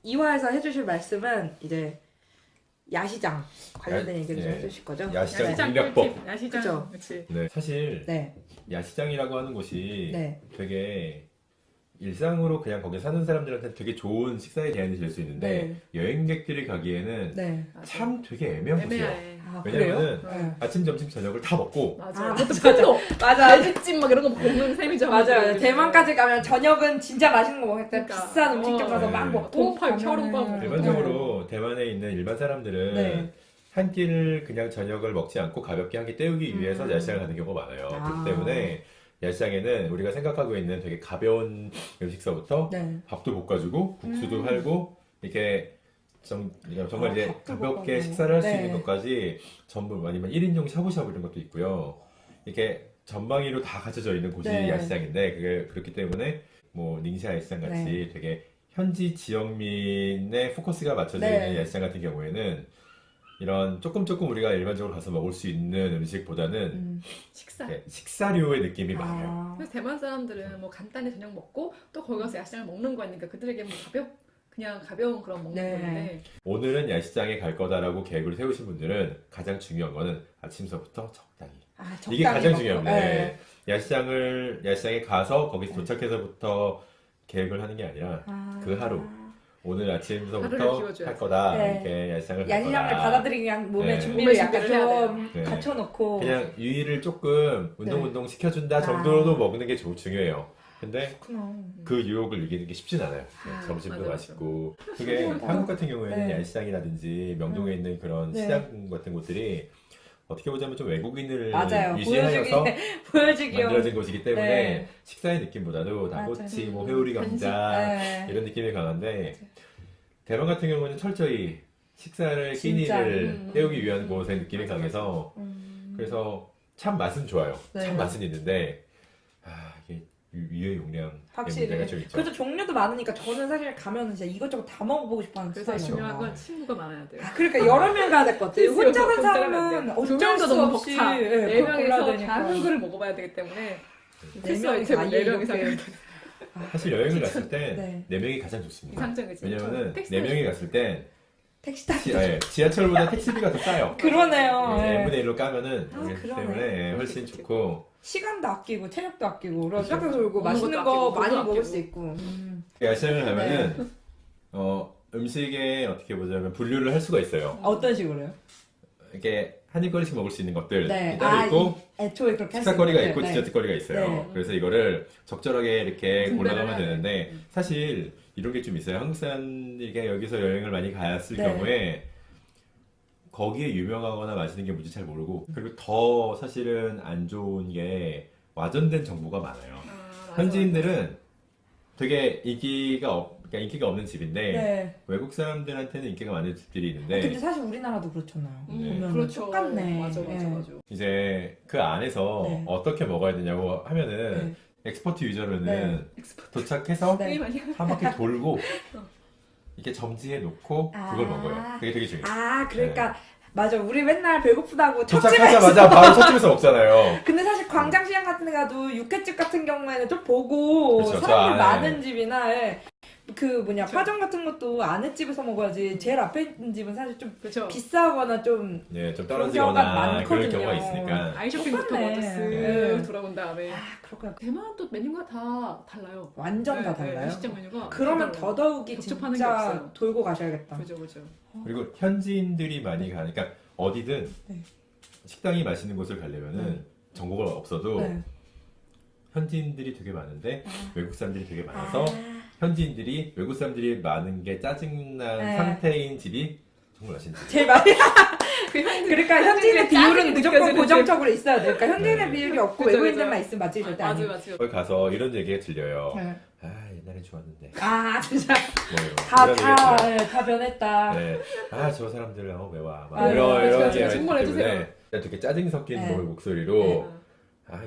이화에서 해주실 말씀은 이제 야시장 관련된 얘기를 좀 해주실 거죠? 야시장 네. 공략법. 야시장. 그쵸. 그치. 네, 사실 네. 야시장이라고 하는 곳이 네. 되게 일상으로 그냥 거기 사는 사람들한테 되게 좋은 식사의 대안이 될 수 있는데 여행객들이 가기에는 네. 참 되게 애매한 곳이에요. 애매해. 아, 왜냐면은 그래요? 네. 아침, 점심, 저녁을 다 먹고 맞아. 아, 그것도 맞아. 팬도 맞아. 돼지찜 막 이런 거 먹는 셈이죠. 맞아요. 대만까지 가면 저녁은 진짜 맛있는 거 먹을 때 그러니까. 비싼 음식점 가서 네. 막 먹고 동파육, 가면은 혀롱밥. 일반적으로 대만에 있는 일반 사람들은 네. 한 끼를 그냥 저녁을 먹지 않고 가볍게 한 끼 때우기 위해서 야시장을 가는 경우가 많아요. 아. 그렇기 때문에 야시장에는 우리가 생각하고 있는 되게 가벼운 음식서부터 네. 밥도 볶아주고 국수도 할고 이렇게 정말 이제 밥도 가볍게 볶아주고. 식사를 할 수 네. 있는 것까지 전부 아니면 1인용 샤브샤브 이런 것도 있고요. 이렇게 전방위로 다 갖춰져 있는 곳이 네. 야시장인데 그게 그렇기 때문에 뭐 닝샤 야시장 같이 되게 현지 지역민의 포커스가 맞춰져 네. 있는 야시장 같은 경우에는 이런 조금 우리가 일반적으로 가서 먹을 수 있는 음식보다는 식사. 식사류의 느낌이 많아요. 아. 그래서 대만 사람들은 뭐 간단히 저녁 먹고 또 거기 가서 야시장을 먹는 거니까 그들에게 뭐 그냥 가벼운 그런 먹는 네. 건데. 오늘은 야시장에 갈 거다라고 계획을 세우신 분들은 가장 중요한 거는 아침서부터 적당히. 아, 이게 적당히 가장 먹고. 중요합니다. 네. 야시장에 가서 거기서 도착해서부터 계획을 하는 게 아니라 아. 그 하루 오늘 하루를 아침서부터 비워줘야지. 할 거다 네. 이렇게 야시장을 갈 야시장을 거다. 받아들이기 위한 몸의 네. 준비를 몸의 약간 준비를 해야 좀 돼요. 네. 갖춰놓고 그냥 유의를 조금 네. 운동 시켜준다 정도로 먹는 게 중요해요. 근데 그렇구나. 그 유혹을 이기는 게 쉽진 않아요. 네, 아, 점심도 맞아, 맛있고. 그게 맞아. 한국 같은 경우에는 네. 야시장이라든지 명동에 있는 그런 네. 시장 같은 곳들이 어떻게 보자면 좀 외국인을 맞아요. 유지하여서 보여주기 만들어진 곳이기 때문에 네. 식사의 느낌보다도 맞아요. 나고치, 뭐 회오리 감자 네. 이런 느낌이 강한데 대만 같은 경우는 철저히 식사를 진짜. 끼니를 때우기 위한 곳의 느낌이 맞아, 강해서 음. 그래서 참 맛은 좋아요. 네. 참 맛은 있는데 이게 위의 용량의 확실히. 문제가 좀 있죠. 그래도 종류도 많으니까 저는 사실 가면은 진짜 이것저것 다 먹어보고 싶어하는 그래서 스타일이에요. 중요한 건 친구가 많아야 돼요. 아, 그러니까 여러 명 가야 될 것 같아요. 혼자 간 사람은 두 어쩔 명도 수 너무 없이 벅차. 예, 네 그걸 골라야 명이서 되니까. 다른 거를 먹어봐야 되기 때문에 네 필수 명이 다 아이템은 4명 이상 이렇게 사실 여행을 갔을 때 네. 4명이 가장 좋습니다. 이상적이지. 왜냐면은 택시 4명이 갔을 땐 택시 타고 지하철보다 택시비가 더 싸요. 그러네요. 예. n분의 1로 까면은 아, 그렇기 그러네. 때문에 훨씬 그렇지. 좋고 시간도 아끼고 체력도 아끼고 그리고 그렇죠. 쫙 돌고 먹는 맛있는 것도 거 아끼고, 많이 돈도 먹을 아끼고. 수 있고. 야시장을 가면은 음식에 어떻게 보자면 분류를 할 수가 있어요. 어떤 식으로요? 이렇게 한 입거리씩 먹을 수 있는 것들 네. 따로 있고 애초에 그렇게 할수 식사거리가 있는 있고 것들. 디저트거리가 있어요. 네. 그래서 이거를 적절하게 이렇게 분배를 골라가면 해야 돼. 되는데 사실 이런 게 좀 있어요. 한국 사람들이 여기서 여행을 많이 갔을 네. 경우에 거기에 유명하거나 맛있는 게 뭔지 잘 모르고 그리고 더 사실은 안 좋은 게 와전된 정보가 많아요. 현지인들은 되게 그러니까 인기가 없는 집인데 네. 외국 사람들한테는 인기가 많은 집들이 근데 있는데 사실 우리나라도 그렇잖아요. 네. 보면 그렇죠. 똑같네. 맞아. 예. 이제 그 안에서 네. 어떻게 먹어야 되냐고 하면은 엑스퍼트 유저로는 네. 도착해서 네. 게임 아니야? 한 바퀴 돌고 이렇게 점지해 놓고 그걸 먹어요. 그게 되게 중요해요. 아, 그러니까 맞아. 우리 맨날 배고프다고 도착하자마자 바로 첫 집에서 먹잖아요. 근데 사실 광장시장 같은 데 가도 육회집 같은 경우에는 좀 보고 그렇죠. 사람들 저 안에. 많은 집이나 그 뭐냐 파전 같은 것도 안에 집에서 먹어야지 제일 앞에 있는 집은 사실 좀 그렇죠. 비싸거나 좀 예, 좀 그런 경우가 떨어지거나 그런 많거든요. 경우가 있으니까. 아이쇼핑부터 똑같네. 먼저 쓱 네. 돌아본 다음에 그렇구나. 대만도 메뉴가 다 달라요. 완전 다 달라요. 야시장 메뉴가 그러면 다 달라요. 더더욱이 접촉하는 게 진짜 없어요. 돌고 가셔야겠다. 그죠. 그리고 현지인들이 많이 가니까 어디든 네. 식당이 맛있는 곳을 가려면은 정보가 없어도 네. 현지인들이 되게 많은데 외국 사람들이 되게 많아서 아. 현지인들이 외국 사람들이 많은 게 짜증난 네. 상태인 집이 정말 맛있는 집. 제일 많이 그 현지 그러니까 현지인의 비율은 무조건 느껴지는 고정적으로 있어야 돼요. 그러니까 현지인의 네. 비율이 없고 그죠, 외국인들만 그죠. 있으면 맛집이 절대 맞아요, 아니에요. 맞아요. 거기 가서 이런 얘기가 들려요. 네. 옛날엔 좋았는데. 아 진짜 뭐 이런 다 얘기가 들려요. 다 변했다. 네. 저 사람들 왜 와? 막 아, 이런 네. 이런 제가 얘기가 정말 있기 때문에 해주세요. 되게 짜증 섞인 네. 목소리로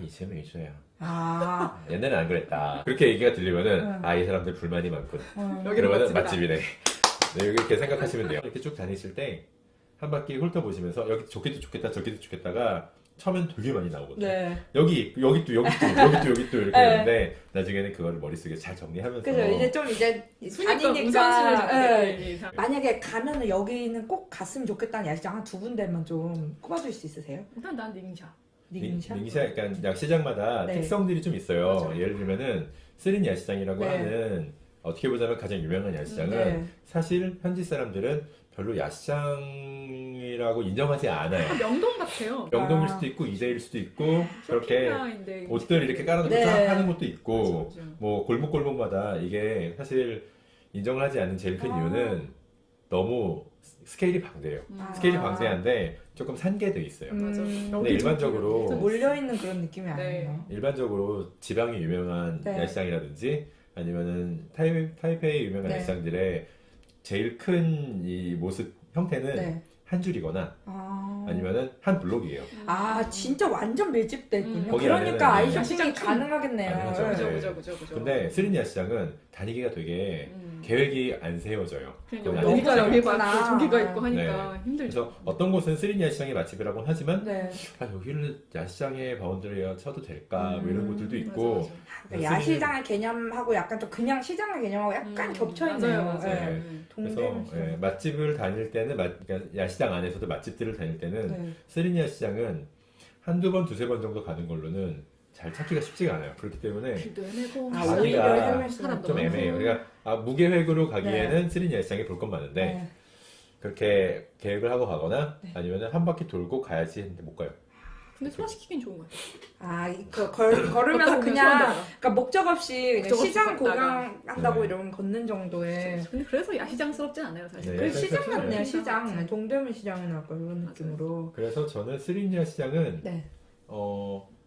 이제는 이제야. 아 옛날엔 안 그랬다. 그렇게 얘기가 들리면은 네. 이 사람들 불만이 많군. 여기는 그러면은 맛집이다. 맛집이네. 네, 여기 이렇게 생각하시면 돼요. 이렇게 쭉 다니실 때 한 바퀴 훑어보시면서 여기 좋겠다 저기도 좋겠다가 처음엔 되게 많이 나오거든요. 네. 여기 또 이렇게 네. 되는데 나중에는 그거를 머릿속에 잘 정리하면서 그죠. 이제 좀 이제 순위가 다니니까 우선순위를 예. 정해. 만약에 가면은 여기는 꼭 갔으면 좋겠다는 야시장 한 두 군데만 좀 꼽아줄 수 있으세요? 일단 난 닝샤. 닝샤? 닝샤 약간 야시장마다 네. 특성들이 좀 있어요. 맞아요. 예를 들면은 쓰린 야시장이라고 네. 하는 어떻게 보자면 가장 유명한 야시장은 네. 사실 현지 사람들은 별로 야시장이라고 인정하지 않아요. 명동 같아요. 명동일 아. 수도 있고 이대일 수도 있고 그렇게 쇼핑라인데 옷들 이렇게 깔아놓고 네. 쫙 하는 곳도 있고 맞아, 맞아. 뭐 골목골목마다 이게 사실 인정을 하지 않는 제일 큰 아. 이유는 너무 스케일이 방대해요. 아. 스케일이 방대한데 조금 산계돼 있어요. 맞아. 음. 여기 일반적으로 좀 몰려있는 그런 느낌이 네. 아니에요. 일반적으로 지방에 유명한 네. 야시장이라든지 아니면은 타이페이 유명한 네. 야시장들의 제일 큰 이 모습 형태는 네. 한 줄이거나 아니면은 한 블록이에요. 아 진짜 완전 밀집돼 있군요. 거기 그러니까 안에는 아이쇼핑이 네. 가능하겠네요. 가능하죠. 네. 네. 그죠. 근데 스리니 야시장은 다니기가 되게 계획이 안 세워져요. 그냥 거기 여기가 안에 여기가 있구나. 있고 저기가 있고 하니까 힘들죠. 그래서 어떤 곳은 스리니 야시장의 맛집이라고 하지만 네. 아, 여기를 야시장의 바운더리에 쳐도 될까 뭐 이런 곳들도 맞아, 있고 맞아. 그러니까 야시장의 개념하고 약간 좀 그냥 시장의 개념하고 약간 겹쳐있네요. 맞아요. 네. 그래서 동대문 예, 맛집을 다닐 때는 그러니까 야시장 안에서도 맛집들을 다닐 때는 네. 스리니 야시장은 한두 번, 두세 번 정도 가는 걸로는 잘 찾기가 쉽지가 않아요. 그렇기 때문에 길도 헤매고 아, 가기가 오히려 해외 사람도 좀 많고. 애매해요. 그러니까 무계획으로 가기에는 스리니 야시장에 볼 건 많은데 네. 그렇게 계획을 하고 가거나 네. 아니면 한 바퀴 돌고 가야지 했는데 못 가요. 근데 소화시키긴 좋은 것 같아요. 걸으면서 걷다 보면 그냥 소화되나. 그러니까 목적 없이 그냥 목적 없이 시장 걷다가. 구경한다고 네. 이러면 걷는 정도의 근데 그래서 야시장스럽진 않아요, 사실. 네. 그래서 시장 그렇죠. 같네요. 네. 시장 동대문 시장이나 이런 맞아요. 느낌으로. 그래서 저는 스리니 야시장은 네.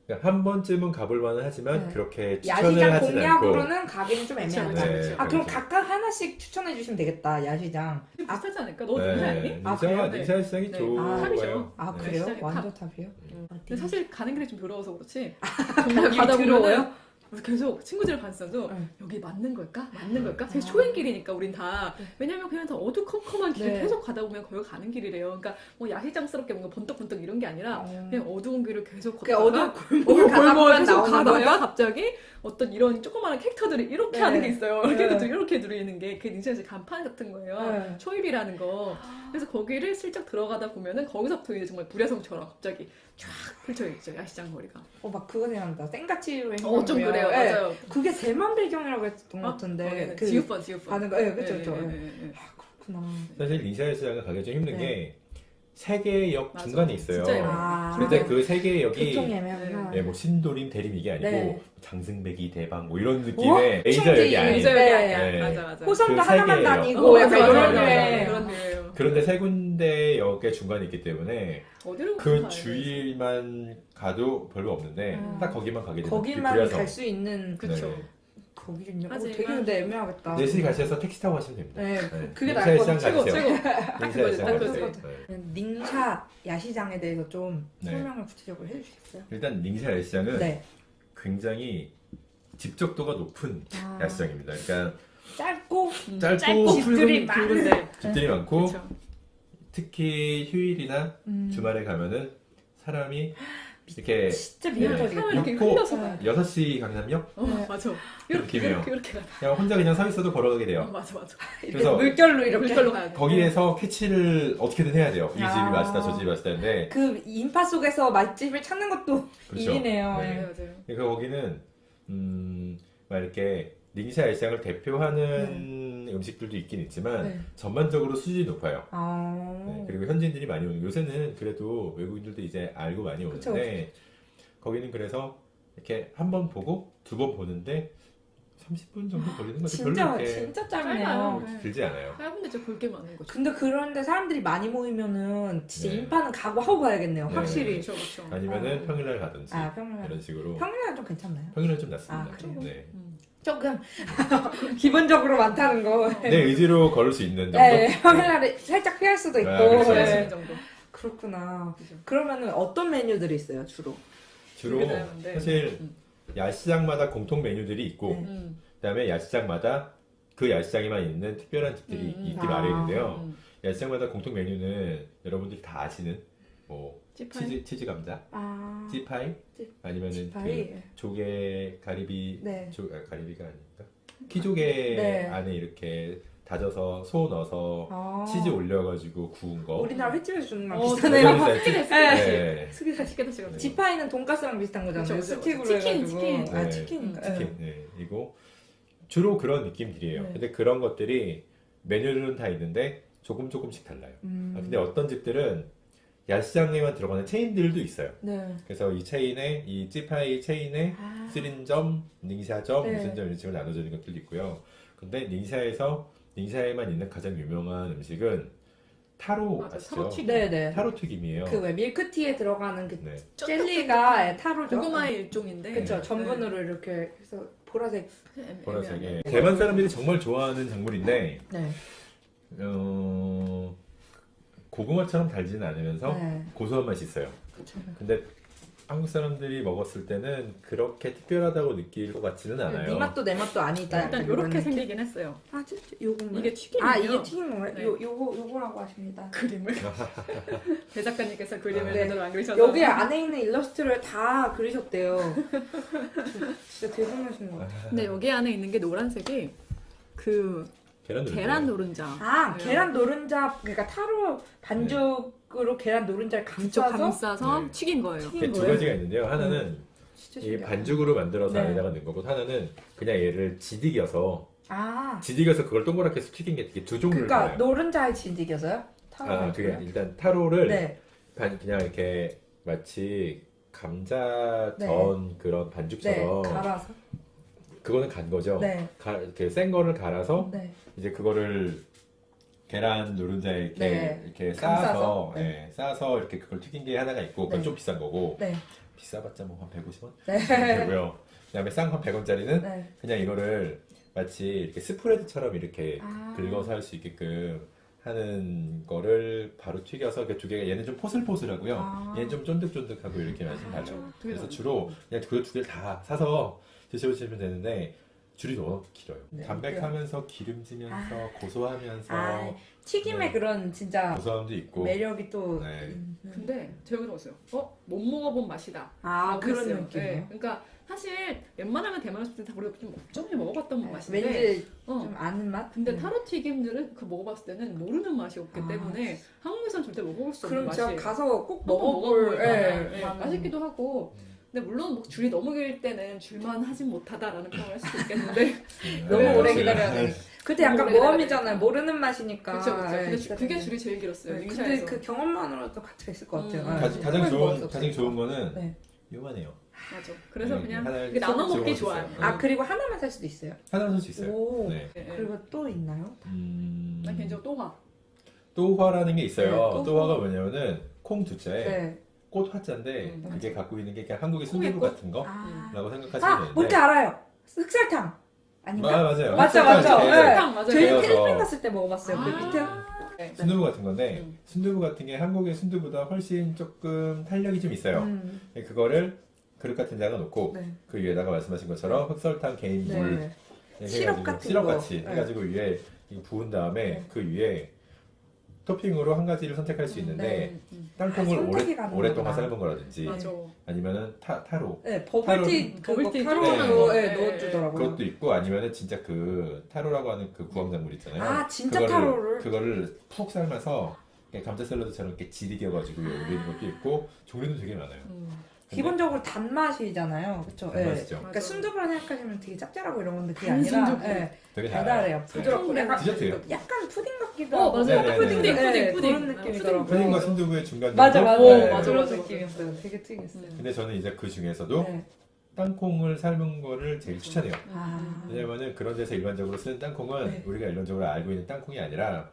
그러니까 한 번쯤은 가볼 만은 하지만 네. 그렇게 추천을 야시장 하진 않고 공략으로는 가기는 좀 그쵸, 애매하다. 그쵸, 네, 그쵸. 아 그럼 그렇죠. 각각 하나씩 추천해 주시면 되겠다. 야시장. 비슷하지 않을까? 너 닝샤 아니? 아, 그래요? 닝샤 시장이 네. 좋아요. 탑이죠. 아 네. 그래요? 시장의 완전 탑이에요? 근데 사실 가는 길이 좀 더러워서 그렇지. 거기 정말 가다 들어오요? 보면은 계속 친구들 봤어도 네. 여기 맞는 걸까? 맞는 걸까? 사실 아. 초행길이니까 우린 다 네. 왜냐면 그냥 다 어두컴컴한 길을 네. 계속 가다 보면 거기 가는 길이래요. 그러니까 뭐 야시장스럽게 뭔가 번떡번떡 이런 게 아니라 그냥 어두운 길을 계속 그 걷다가 어두운 골목을 가다 보면 계속 나오는 가다가 거예요? 갑자기 어떤 이런 조그마한 캐릭터들이 이렇게 네. 하는 게 있어요. 이렇게 네. 해도 이렇게 누리는 게 그게 닌자에서 간판 같은 거예요. 네. 초입이라는 거. 그래서 거기를 슬쩍 들어가다 보면은 거기서부터 이제 정말 불야성처럼 갑자기 쫙 펼쳐 있죠. 야시장 거리가. 막 그거 생각난다. 생가치로 좀 그래요. 네. 맞아요. 그게 대만 배경이라고 했던 것 같은데. 거기는 그 지우펀. 가는 거. 예, 그쵸, 그쵸. 예, 예. 예, 예. 아, 그렇구나. 사실 닝샤 시장은 가기 좀 힘든 네. 게 세 개의 역 맞아. 중간에 있어요. 진짜 애매해요. 아. 근데 그 세 개의 역이 교통이 애매하구나. 뭐 신도림, 대림 이게 아니고 네. 장승배기, 대방 뭐 이런 느낌의 메이저 충지. 역이 아니에요. 레이저 역이 네. 아니야. 네. 맞아. 호선도 그 하나만 세 개예요. 다니고 약간 맞아, 이런 맞아, 류의 그런 류예요. 그런데 세 군데 역의 중간에 있기 때문에 어디로 그 가야 주위만 가도 별로 없는데 딱 거기만 가게 되면 거기만 불려서. 갈 수 있는 그쵸. 네. 거기군요. 하지만- 되게 근데 애매하겠다. 4시 가셔서 택시 타고 가시면 됩니다. 네, 그게 닝샤 나을 것 시장 같아요. 최고. 가주세요. 닝샤 그거지, 시장 딱 가주세요. 그거지. 네. 닝샤 야시장에 대해서 좀 네. 설명을 구체적으로 해주시겠어요? 일단 닝샤 야시장은 네. 굉장히 집적도가 높은 아, 야시장입니다. 그러니까 짧고 짧고 집들이 많은. 붉은데. 집들이 많고 그쵸. 특히 휴일이나 주말에 가면은 사람이 이렇게 진짜 사람을 미어터지겠다. 이렇게 육포? 흘려서 가요. 6시 강남역? 네. 맞아. 그 이렇게 느낌이에요. 이렇게 가요. 그냥 혼자 그냥 서 있어도 걸어가게 돼요. 맞아. 그래서 물결로 이렇게. 물결로 가야 돼. 거기에서 캐치를 어떻게든 해야 돼요. 이 집이 아. 맛있다, 저 집이 맛있다는데. 그 인파 속에서 맛집을 찾는 것도 그렇죠. 일이네요. 네. 예. 맞아요. 그러니까 거기는 막 이렇게 닝샤 야시장을 대표하는 음식들도 있긴 있지만 네. 전반적으로 수준이 높아요. 아. 네, 그리고 현지인들이 많이 오는 요새는 그래도 외국인들도 이제 알고 많이 그쵸, 오는데 거기는 그래서 이렇게 한 번 보고 두 번 보는데 30분 정도 걸리는 거죠. 별로 진짜 이렇게 진짜 짧아요. 짧네요. 네. 길지 않아요. 짧은데 진짜 볼 게 많은 거죠. 근데 그런데 사람들이 많이 모이면은 진짜 네. 인파는 각오하고 가야겠네요. 네. 확실히. 그렇죠. 아니면은 아. 평일날 가든지 아 평일날. 이런 식으로 평일날 좀 괜찮나요? 평일날 좀 낫습니다. 아, 그래요? 네. 조금 기본적으로 많다는 거. 내 의지로 걸을 수 있는 정도. 네, 평일날에 살짝 피할 수도 있고. 아, 그렇죠. 네. 이 정도. 그렇구나. 그죠. 그러면은 어떤 메뉴들이 있어요, 주로? 주로 되게 다양한데. 사실 음. 야시장마다 공통 메뉴들이 있고 네. 그다음에 야시장마다 그 야시장에만 있는 특별한 집들이 있기 아. 마련인데요. 야시장마다 공통 메뉴는 여러분들이 다 아시는 뭐 찌파이? 치즈 감자, 아. 찌파이, 아니면은 찌파이? 그 조개 가리비, 네. 가리비가 아닌가? 키조개 네. 안에 이렇게 다져서 소 넣어서 아. 치즈 올려가지고 구운 거. 우리나라 횟집에서 주는 거랑 어, 비슷하네요. 네. 네. 맛있겠다 지금. 네. 지파이는 돈가스랑 비슷한 거잖아요. 그쵸, 그쵸. 스틱으로 치킨, 해가지고. 치킨. 아, 네. 치킨인가? 치킨. 네, 이거 주로 그런 느낌들이에요. 네. 근데 그런 것들이 메뉴는 다 있는데 조금씩 달라요. 근데 어떤 집들은 야시장에만 들어가는 체인들도 있어요. 네. 그래서 이 체인에 이 찌파이 체인에 아. 쓰린점, 닝샤점, 네. 무슨 점 이런 식으로 나눠져 있는 것들도 있고요. 근데 닝샤에만 있는 가장 유명한 음식은 타로 맞아, 아시죠? 타로 튀김. 네네. 타로 튀김이에요. 그 왜 밀크티에 들어가는 그 네. 젤리가 타로죠. 고구마의 일종인데. 그쵸. 네. 전분으로 이렇게 해서 보라색. 보라색에 대만 사람들이 정말 좋아하는 작물인데 네. 고구마처럼 달지는 않으면서 네. 고소한 맛이 있어요. 그쵸. 근데 한국 사람들이 먹었을 때는 그렇게 특별하다고 느낄 것 같지는 않아요. 네 맛도 내 맛도 아니다. 일단 이런 이렇게 느낌? 생기긴 했어요. 아, 진짜 요건가요? 이게 튀김이에요. 아, 이게 튀긴 건가요? 네. 요거라고 하십니다. 그림을 대 작가님께서 그림을 네. 제대로 안 그리셔서 여기 안에 있는 일러스트를 다 그리셨대요. 진짜 대단하신 것 같아요. 근데 여기 안에 있는 게 노란색이 그 계란 노른자. 아, 네. 계란 노른자, 그러니까 타로 반죽으로 계란 노른자를 그쪽 감싸서 감싸서 네. 튀긴 거예요. 튀긴 두 거예요? 가지가 있는데요. 하나는 진짜 이 신기하다. 반죽으로 만들어서 네. 안에다가 넣은 거고, 하나는 그냥 얘를 지디겨서 아, 그걸 동그랗게 해서 튀긴 게 되게 두 종류를 그러니까 달아요. 노른자에 진디겨서요? 타로 아, 그게 반죽이요? 일단 타로를 네. 그냥 이렇게 마치 감자 네. 전 그런 네, 반죽처럼 갈아서. 그거는 간 거죠. 네. 이렇게 센 거를 갈아서 네. 이제 그거를 계란 노른자에 네. 이렇게 감싸서? 싸서 네. 싸서 이렇게 그걸 튀긴 게 하나가 있고 그건 네. 좀 비싼 거고 네. 비싸봤자 뭐 한 150원? 네. 되고요. 그다음에 싼 건 100원짜리는 네. 그냥 이거를 마치 이렇게 스프레드처럼 이렇게 아. 긁어서 할 수 있게끔 하는 거를 바로 튀겨서 그 두 개가 얘는 좀 포슬포슬하고요. 아. 얘는 좀 쫀득쫀득하고 이렇게 맛이 달라요. 되게 그래서 많아요. 주로 그냥 그 두 개를 다 사서 드셔보시면 되는데 줄이 너무 길어요. 네. 담백하면서 기름지면서 고소하면서 아, 튀김의 네. 그런 진짜 고소함도 있고 매력이 또. 네. 근데 제가 들었어요. 못 먹어본 맛이다. 아, 라고 그런 했어요. 느낌이요? 네. 그러니까 사실 웬만하면 대만 음식들 다 우리가 좀 먹어봤던 맛인데 왠지 어. 좀 아는 맛? 근데 타로 튀김들은 그 먹어봤을 때는 모르는 맛이었기 아. 때문에 한국에서는 절대 먹어볼 수 없는 그럼 제가 맛이에요. 가서 꼭 한번 먹어볼 먹어볼 예, 만한, 맛있기도 하고 근데 물론 뭐 줄이 너무 길 때는 줄만 하진 못하다라는 평을 할 수도 있겠는데 너무 네, 오래 역시. 기다려야 돼. 그때 약간 너무 오래 모험이잖아요. 기다려야 모르는 맛이니까. 그렇죠 그렇죠. 예, 근데 진짜 그게 되게- 줄이 제일 길었어요. 네, 근데 링샤에서. 그 경험만으로도 가치가 있을 것 같아요. 음. 예. 가장 정말 먹었었어요. 가장 좋은 거는 네. 요만해요. 맞아. 그래서 네, 그냥 하나를 이게 나눠 쏙 먹기 집어먹을 수 좋아요. 있어요. 아, 그리고 하나만 살 수도 있어요. 하나 살 수 있어요. 오. 네. 네, 네. 그리고 또 있나요? 난 개인적으로 또화. 또화라는 게 있어요. 네, 또화. 또화가 뭐냐면은 콩 두자에 네. 꽃 화자인데 음, 그게 갖고 있는 게 그냥 한국의 콩의 순두부 꽃? 같은 거라고 아, 생각하시면 되는데 뭔지 알아요. 흑설탕. 아닌가? 맞아요. 맞죠, 흑설탕 맞죠. 이렇게 네. 설탕 맞아요. 저희 데워서- 필리핀 갔을 때 먹어봤어요. 그 밑에. 네. 순두부 같은 건데 음. 순두부 같은 게 한국의 순두부보다 훨씬 조금 탄력이 좀 있어요. 그거를 그릇 같은 데다가 놓고 네. 그 위에다가 말씀하신 것처럼 흑설탕 개인 물 네. 해가지고 시럽 같은 시럽 거. 같이 네. 해가지고 위에 이 부은 다음에 네. 그 위에 토핑으로 한 가지를 선택할 수 있는데 땅콩을 아, 선택이 가능하구나. 오랫동안 삶은 거라든지 맞아. 아니면은 타로 네, 버블티 그거 버블티 타로로 조그만한 거. 예, 네. 넣어주더라고요. 그것도 있고 아니면은 진짜 그 타로라고 하는 그 구황작물 있잖아요. 아, 진짜 타로를? 그거를 푹 삶아서 그냥 감자 샐러드처럼 이렇게 지리겨가지고 아. 올리는 것도 있고 종류도 되게 많아요. 근데 기본적으로 단맛이잖아요. 그렇죠? 단맛이죠. 그러니까 맞아. 순두부라 생각하시면 되게 짭짤하고 이런 건데 그게 단 아니라 순두부. 예, 되게 달달해요. 달아요. 부드럽고 네. 약간 디저트예요. 약간 푸딩 같기도 어 하고. 맞아요. 네, 푸딩 네, 푸딩 네, 푸딩 그런 느낌이더라고요. 푸딩과 순두부의 중간 맞아, 정도? 맞아. 네. 맞아, 그런 맞아. 느낌이었어요. 되게 특이했어요. 근데 저는 이제 그 중에서도 네. 땅콩을 삶은 거를 제일 추천해요. 아. 왜냐면은 그런 데서 일반적으로 쓰는 땅콩은 네. 우리가 일반적으로 알고 있는 땅콩이 아니라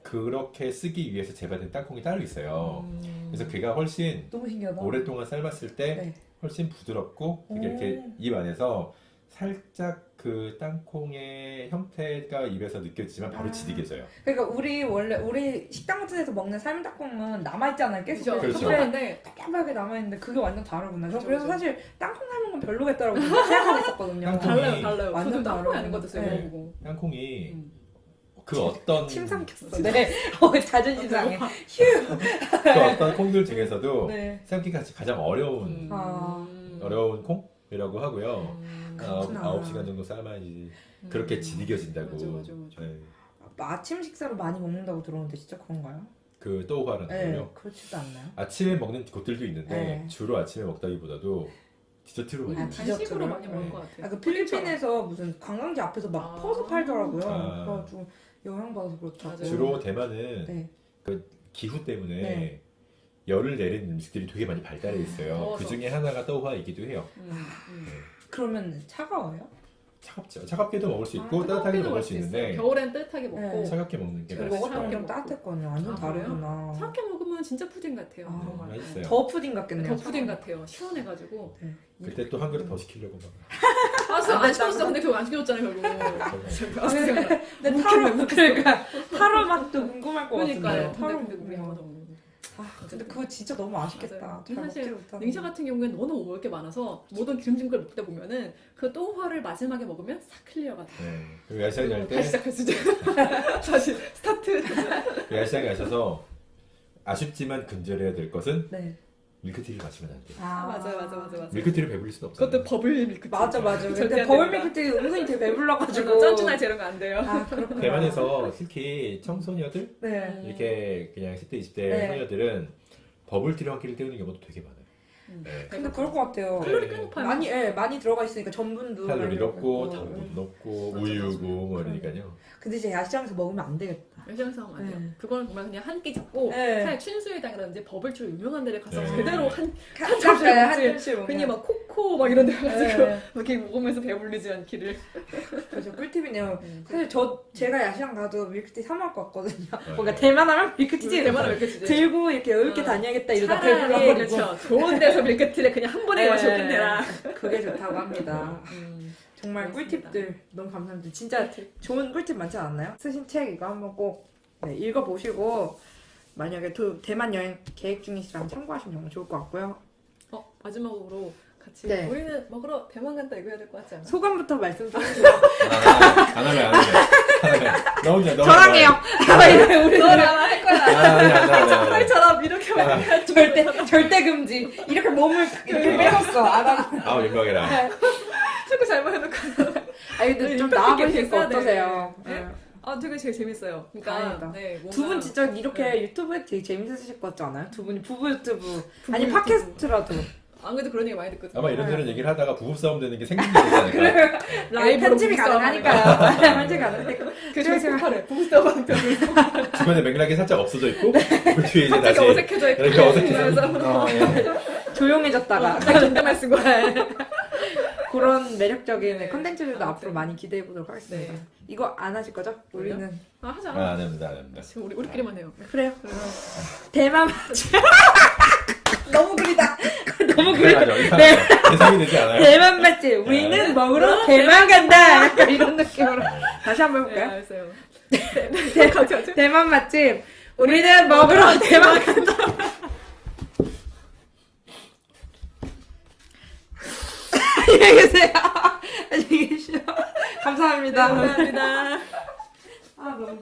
그렇게 쓰기 위해서 재배된 땅콩이 따로 있어요. 그래서 걔가 훨씬 너무 신기하다. 오랫동안 삶았을 때 네. 훨씬 부드럽고 그게 오. 이렇게 입 안에서 살짝 그 땅콩의 형태가 입에서 느껴지지만 바로 아. 지디게져요. 그러니까 우리 식당 같은 데서 먹는 삶은 닭콩은 남아있잖아요. 계속 그렇죠. 그렇죠. 그런데 답답하게 남아있는데 그게 완전 다르구나. 저 그렇죠, 그래서 그렇죠. 사실 땅콩 삶은 건 별로겠다라고 생각하고 있었거든요. 땅콩이 달라요. 완전 저도 땅콩이 다르고. 아닌 것 같았어요. 네. 먹어보고. 땅콩이 그 어떤 침 삼켰어. 네. 자존심 상해. 휴. 그 어떤 콩들 중에서도 네. 삶기가 가장 어려운 아. 어려운 콩이라고 하고요. 그렇구나. 9시간 정도 삶아야지 그렇게 질겨진다고. 맞아. 네. 아침 식사로 많이 먹는다고 들었는데 진짜 그런가요? 그 또우화라는 네. 거요. 그렇지도 않나요? 아침에 먹는 곳들도 있는데 네. 주로 아침에 먹다기보다도 디저트로 많이 아, 먹어요. 디저트를? 간식으로 많이 먹을 네. 것 같아요. 그 필리핀에서 무슨 관광지 앞에서 막 아. 퍼서 팔더라고요. 아. 그래가지고 영향받아서 그렇다고. 맞아요. 주로 대만은 네. 그 기후 때문에 네. 열을 내리는 음식들이 되게 많이 발달해 있어요. 더워서. 그 중에 하나가 또우화이기도 해요. 네. 그러면 차가워요? 차갑죠. 차갑게도 먹을 수 있고 아, 따뜻하게도 먹을 수 있어요. 있는데 겨울엔 따뜻하게 먹고 네. 차갑게 먹는 게 제가 맛있어요. 먹었던 게 좀 먹고. 따뜻했거든요. 완전 아, 그래요? 다르구나. 차갑게 먹으면 진짜 푸딩 같아요. 아, 정말. 맛있어요. 더 푸딩 같겠네요. 더 푸딩 차가운 같아요. 시원해가지고. 네. 그때 또 한 그릇 더 시키려고 막. 안 시켰어. 근데 그거 안 시켰잖아요, 결국. 근데 타로 그러니까 타로 맛도 궁금할 것 그러니까요. 같은데. 타로 근데 우리 궁금해. 아마도 아, 근데 그거 진짜 너무 아쉽겠다. 맞아요. 잘 사실 먹지 못하는. 냉샤 같은 경우에는 너무 먹을 게 많아서 모든 기름진 걸 먹다 보면은 그 또우화를 마지막에 먹으면 싹 클리어가지고 네. 그리고 야시장에 갈 다시 때 시작할 수 있죠. 다시 스타트. 야시장에 가셔서 아쉽지만 근절해야 될 것은 네. 밀크티를 마시면 안 돼요. 맞아. 밀크티를 배부릴 수는 없어요. 그것도 버블 밀크티. 맞아. 절대 근데 안 버블 됩니다. 밀크티 은근히 되게 배불러가지고. 쩐찐하지 이런 거 안 돼요. 아, 그렇구나. 대만에서 특히 청소녀들 네. 이렇게 그냥 10대 20대 네. 소녀들은 버블티를 한 끼를 때우는 경우도 되게 많아요. 네. 근데 그럴 것 같아요. 칼로리 꽤 높아요. 많이 들어가 있으니까 전분도 칼로리 많이 높고 들어가고. 당분도 높고 맞아, 우유고 뭐 이러니까요. 근데 이제 야시장에서 먹으면 안 되겠다. 외장에서 하면 안 돼요. 네. 그걸 보면 그냥 한 끼 잡고 네. 차라리 춘수회당이라든지 버블추 유명한 데를 가서 네. 제대로 한 깎아야 먹지. 한줄 먹으면. 괜히 막 코코 막 이런 데 가가지고 네. 이렇게 먹으면서 배불리지 않기를. 그래서 꿀팁이네요. 음. 사실 제가 야시장 가도 밀크티 사 먹을 것 같거든요. 네. 뭔가 대만 하면 밀크티 대만은 왜 이렇게 지지? 들고 이렇게 이렇게 어. 다녀야겠다 이러다 차라리 배불러버리고. 그렇죠. 좋은 데서 밀크티를 그냥 한 번에 마시고 끝내라. 그게 좋다고 합니다. 정말 그렇습니다. 꿀팁들 너무 감사합니다. 진짜 좋은 꿀팁 많지 않나요? 쓰신 책 이거 한번 꼭 읽어보시고 만약에 대만 여행 계획 중이시라면 참고하시면 정말 좋을 것 같고요. 마지막으로 같이 네. 우리는 먹으러 대만 간다 이거 해야 될 것 같지 않아? 소감부터 말씀 좀 해주세요. 안 할래. 너무 좋아. 저랑 해요. 우리 너랑 할 거야. 안 처럼 이렇게 말 절대 금지. 이렇게 몸을 이렇게 빼었어. 안 하고. 아 민망해라. 자꾸 잘못 해놓고. 아니 근데 좀 임팩트 나와보실 있게 거 써야 돼. 어떠세요? 네? 되게 재밌어요. 그러니까 다행이다. 네, 뭔가 두 분 진짜 이렇게 네. 유튜브에 되게 재밌으실 것 같지 않아요? 두 분이 부부 유튜브 아니 유튜브. 팟캐스트라도 안 그래도 그런 얘기 많이 듣거든요. 아마 이런저런 얘기를 하다가 부부싸움 되는 게 생기지 않을까. 라이브로 편집이 가능하니까요. 편집이 가능하니까. 그래서 폭발해. 부부싸움 하는 편을 주변에 맥락이 살짝 없어져 있고 그 뒤에 이제 갑자기 다시 어색해져 있고 이렇게 어색해져. 그러면서 예. 조용해졌다가 갑자기 존댓말 쓰고 그런 매력적인 네. 컨텐츠들도 아무튼. 앞으로 많이 기대해 보도록 하겠습니다. 네. 이거 안 하실 거죠? 뭘요? 우리는 하자. 안 합니다. 안 합니다. 지금 우리끼리만 해요. 그래요. 대만 맛집 너무 그리다. 너무 그래 그리다. 맞아. 네. 예상이 되지 않아요? 대만 맛집 우리는 먹으러 대만 간다. 약간 이런 느낌으로 다시 한번 네, 해볼까요? 알았어요. 대만 맛집 우리는 먹으러 대만 간다. 안녕히 계세요. 안녕히 계세요. 감사합니다. 감사합니다. 아 너무.